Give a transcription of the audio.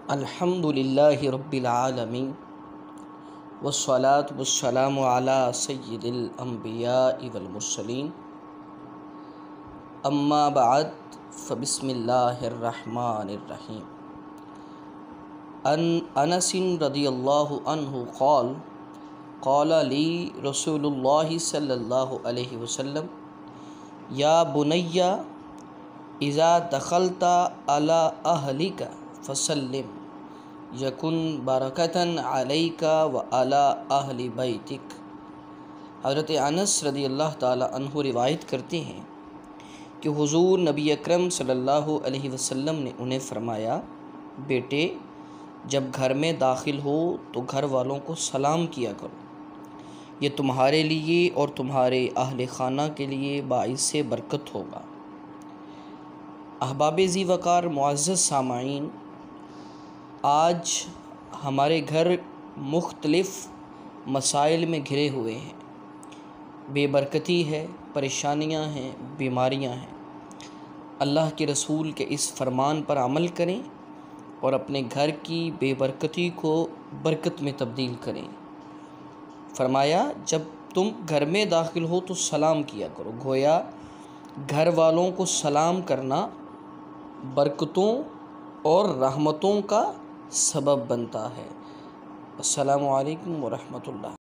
الحمد للہ رب العالمین والصلاة والسلام علی سید الانبیاء والمرسلین اما بعد فبسم اللہ الرحمن الرحیم عن انس رضی اللہ عنہ قال لی رسول اللہ صلی اللہ علیہ وسلم یا بنی اذا دخلت علی اہلک فسلم یکن برکتاً علیک وعلی اہل بیتک۔ حضرت انس رضی اللہ تعالی عنہ روایت کرتے ہیں کہ حضور نبی اکرم صلی اللہ علیہ وسلم نے انہیں فرمایا، بیٹے جب گھر میں داخل ہو تو گھر والوں کو سلام کیا کرو، یہ تمہارے لیے اور تمہارے اہل خانہ کے لیے باعث برکت ہوگا۔ احباب ذی وقار معزز سامعین، آج ہمارے گھر مختلف مسائل میں گھرے ہوئے ہیں، بے برکتی ہے، پریشانیاں ہیں، بیماریاں ہیں۔ اللہ کے رسول کے اس فرمان پر عمل کریں اور اپنے گھر کی بے برکتی کو برکت میں تبدیل کریں۔ فرمایا جب تم گھر میں داخل ہو تو سلام کیا کرو، گویا گھر والوں کو سلام کرنا برکتوں اور رحمتوں کا سبب بنتا ہے۔ السلام علیکم ورحمۃ اللہ۔